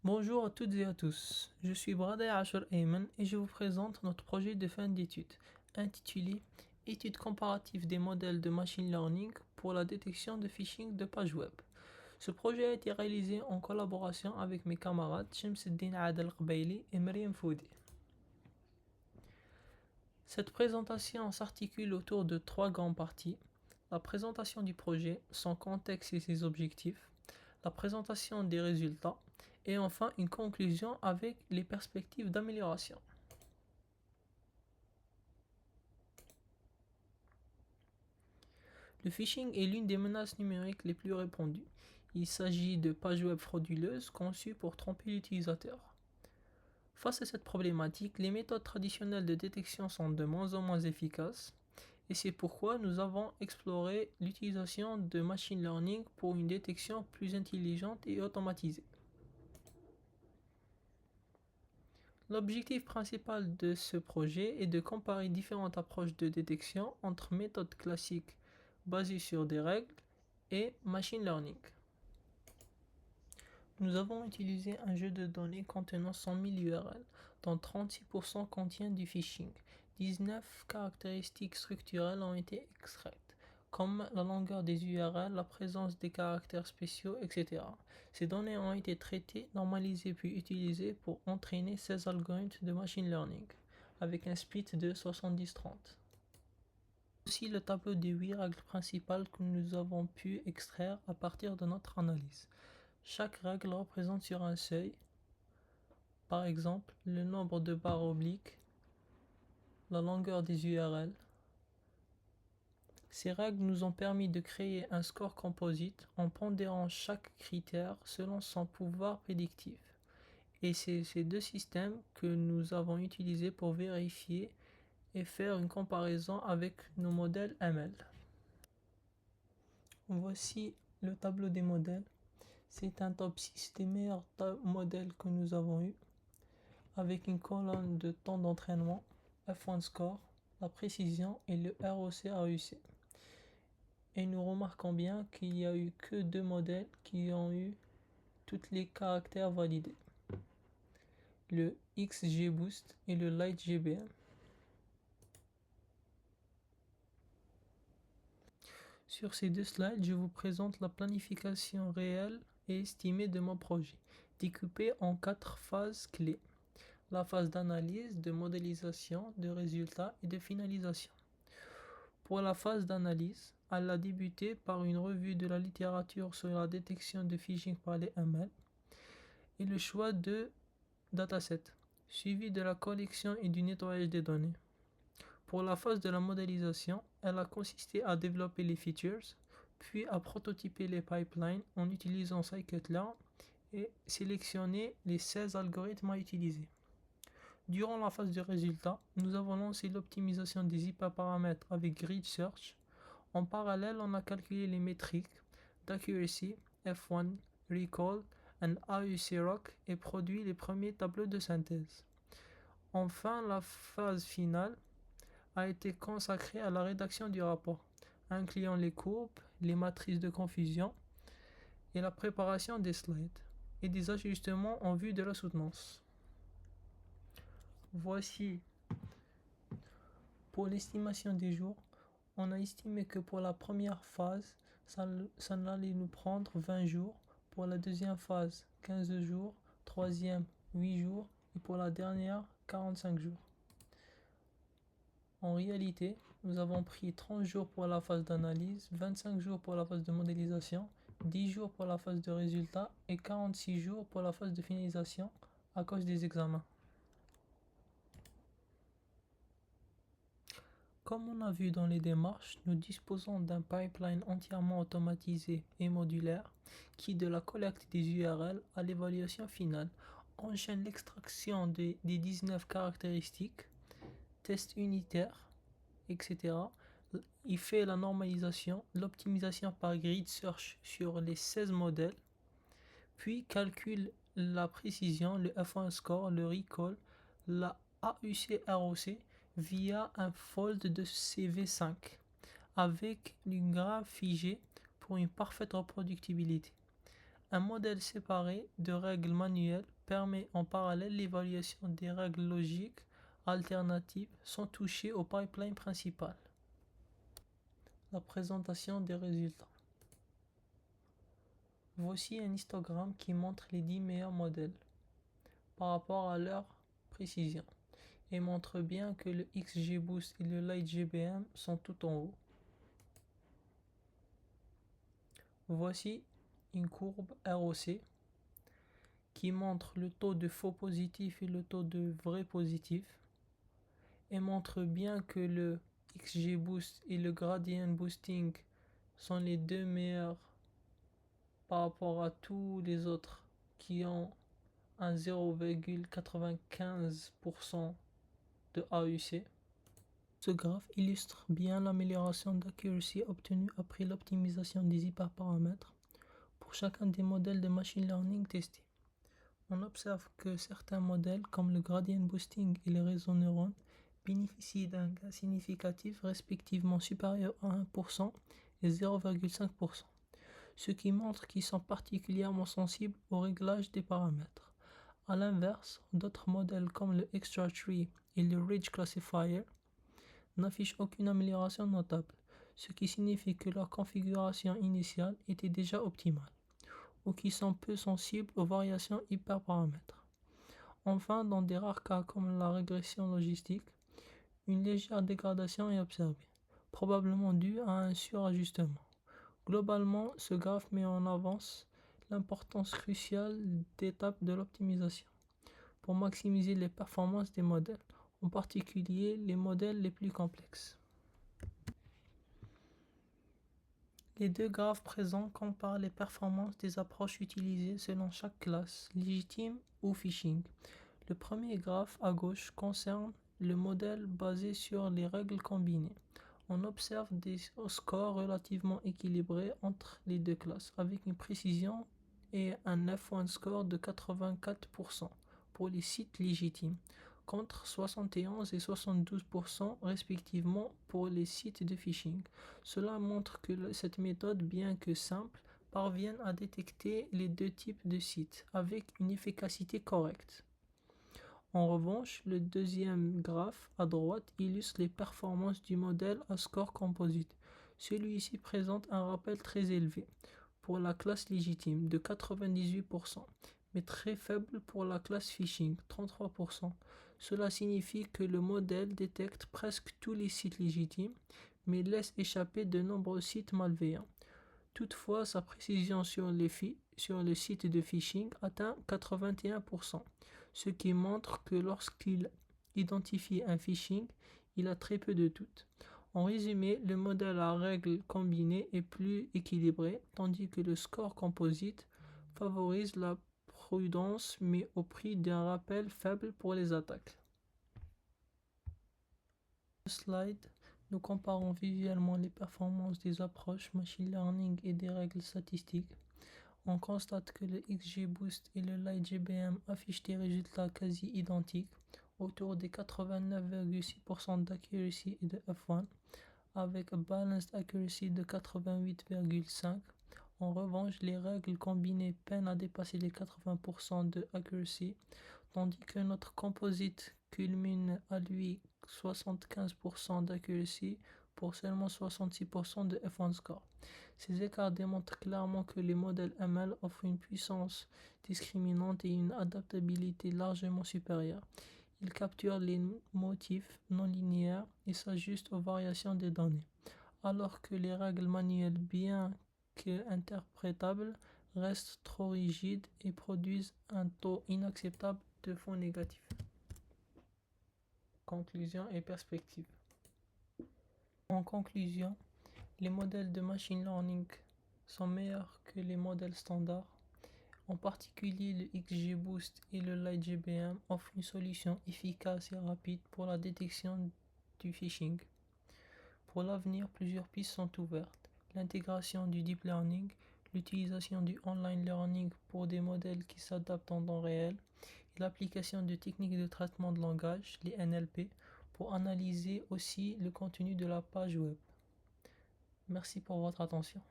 Bonjour à toutes et à tous, je suis Brada Ashur Ayman et je vous présente notre projet de fin d'études intitulé Étude comparative des modèles de machine learning pour la détection de phishing de pages web. Ce projet a été réalisé en collaboration avec mes camarades Shamsuddin Adel Qbaili et Mariam Foudi. Cette présentation s'articule autour de trois grandes parties: la présentation du projet, son contexte et ses objectifs, la présentation des résultats, et enfin une conclusion avec les perspectives d'amélioration. Le phishing est l'une des menaces numériques les plus répandues. Il s'agit de pages web frauduleuses conçues pour tromper l'utilisateur. Face à cette problématique, les méthodes traditionnelles de détection sont de moins en moins efficaces, et c'est pourquoi nous avons exploré l'utilisation de machine learning pour une détection plus intelligente et automatisée. L'objectif principal de ce projet est de comparer différentes approches de détection entre méthodes classiques basées sur des règles et machine learning. Nous avons utilisé un jeu de données contenant 100 000 URL, dont 36% contient du phishing. 19 caractéristiques structurelles ont été extraites, comme la longueur des URL, la présence des caractères spéciaux, etc. Ces données ont été traitées, normalisées puis utilisées pour entraîner 16 algorithmes de machine learning, avec un split de 70-30. Voici le tableau des 8 règles principales que nous avons pu extraire à partir de notre analyse. Chaque règle représente sur un seuil, par exemple, le nombre de barres obliques, la longueur des URL. Ces règles nous ont permis de créer un score composite en pondérant chaque critère selon son pouvoir prédictif. Et c'est ces deux systèmes que nous avons utilisés pour vérifier et faire une comparaison avec nos modèles ML. Voici le tableau des modèles. C'est un top 6 des meilleurs modèles que nous avons eus, avec une colonne de temps d'entraînement, F1 score, la précision et le ROC-AUC. Et nous remarquons bien qu'il n'y a eu que deux modèles qui ont eu tous les caractères validés, le XGBoost et le LightGBM. Sur ces deux slides, je vous présente la planification réelle et estimée de mon projet, découpée en 4 phases clés: la phase d'analyse, de modélisation, de résultats et de finalisation. Pour la phase d'analyse, elle a débuté par une revue de la littérature sur la détection de phishing par les ML et le choix de datasets, suivi de la collection et du nettoyage des données. Pour la phase de la modélisation, elle a consisté à développer les features, puis à prototyper les pipelines en utilisant scikit-learn et sélectionner les 16 algorithmes à utiliser. Durant la phase de résultat, nous avons lancé l'optimisation des hyperparamètres avec Grid Search. En parallèle, on a calculé les métriques d'accuracy, F1, recall et AUC-ROC et produit les premiers tableaux de synthèse. Enfin, la phase finale a été consacrée à la rédaction du rapport, incluant les courbes, les matrices de confusion et la préparation des slides et des ajustements en vue de la soutenance. Voici pour l'estimation des jours. On a estimé que pour la première phase, ça allait nous prendre 20 jours, pour la deuxième phase 15 jours, troisième 8 jours et pour la dernière 45 jours. En réalité, nous avons pris 30 jours pour la phase d'analyse, 25 jours pour la phase de modélisation, 10 jours pour la phase de résultat et 46 jours pour la phase de finalisation à cause des examens. Comme on a vu dans les démarches, nous disposons d'un pipeline entièrement automatisé et modulaire qui, de la collecte des URL à l'évaluation finale, enchaîne l'extraction des 19 caractéristiques, tests unitaires, etc. Il fait la normalisation, l'optimisation par grid search sur les 16 modèles, puis calcule la précision, le F1 score, le recall, la AUC-ROC via un fold de CV5 avec une graphe figée pour une parfaite reproductibilité. Un modèle séparé de règles manuelles permet en parallèle l'évaluation des règles logiques alternatives sans toucher au pipeline principal. La présentation des résultats. Voici un histogramme qui montre les 10 meilleurs modèles par rapport à leur précision et montre bien que le XGBoost et le LightGBM sont tout en haut. Voici une courbe ROC qui montre le taux de faux positifs et le taux de vrais positifs et montre bien que le XGBoost et le Gradient Boosting sont les deux meilleurs par rapport à tous les autres qui ont un 0,95% de AUC. Ce graphe illustre bien l'amélioration d'accuracy obtenue après l'optimisation des hyperparamètres pour chacun des modèles de machine learning testés. On observe que certains modèles comme le gradient boosting et les réseaux neurones bénéficient d'un gain significatif respectivement supérieur à 1% et 0,5%, ce qui montre qu'ils sont particulièrement sensibles au réglage des paramètres. A l'inverse, d'autres modèles comme le XtraTree et le Ridge Classifier n'affichent aucune amélioration notable, ce qui signifie que leur configuration initiale était déjà optimale, ou qui sont peu sensibles aux variations hyperparamètres. Enfin, dans des rares cas comme la régression logistique, une légère dégradation est observée, probablement due à un surajustement. Globalement, ce graphe met en avance l'importance cruciale d'étapes de l'optimisation pour maximiser les performances des modèles, en particulier les modèles les plus complexes. Les deux graphes présents comparent les performances des approches utilisées selon chaque classe, légitime ou phishing. Le premier graphe à gauche concerne le modèle basé sur les règles combinées. On observe des scores relativement équilibrés entre les deux classes, avec une précision et un F1 score de 84% pour les sites légitimes, contre 71 et 72% respectivement pour les sites de phishing. Cela montre que cette méthode, bien que simple, parvient à détecter les deux types de sites avec une efficacité correcte. En revanche, le deuxième graphe à droite illustre les performances du modèle à score composite. Celui-ci présente un rappel très élevé pour la classe légitime de 98%, mais très faible pour la classe phishing, 33%. Cela signifie que le modèle détecte presque tous les sites légitimes, mais laisse échapper de nombreux sites malveillants. Toutefois, sa précision sur le site de phishing atteint 81%, ce qui montre que lorsqu'il identifie un phishing, il a très peu de doutes. En résumé, le modèle à règles combinées est plus équilibré, tandis que le score composite favorise la prudence mais au prix d'un rappel faible pour les attaques. Slide, nous comparons visuellement les performances des approches machine learning et des règles statistiques. On constate que le XGBoost et le LightGBM affichent des résultats quasi identiques, autour des 89,6% d'accuracy et de F1, avec un balanced accuracy de 88,5%. En revanche, les règles combinées peinent à dépasser les 80% de accuracy, tandis que notre composite culmine à lui 75% d'accuracy pour seulement 66% de F1 score. Ces écarts démontrent clairement que les modèles ML offrent une puissance discriminante et une adaptabilité largement supérieure. Ils capturent les motifs non linéaires et s'ajustent aux variations des données, alors que les règles manuelles, bien qu'interprétables, restent trop rigides et produisent un taux inacceptable de faux négatifs. Conclusion et perspective. En conclusion, les modèles de machine learning sont meilleurs que les modèles standards. En particulier, le XGBoost et le LightGBM offrent une solution efficace et rapide pour la détection du phishing. Pour l'avenir, plusieurs pistes sont ouvertes. L'intégration du deep learning, l'utilisation du online learning pour des modèles qui s'adaptent en temps réel et l'application de techniques de traitement de langage, les NLP, pour analyser aussi le contenu de la page web. Merci pour votre attention.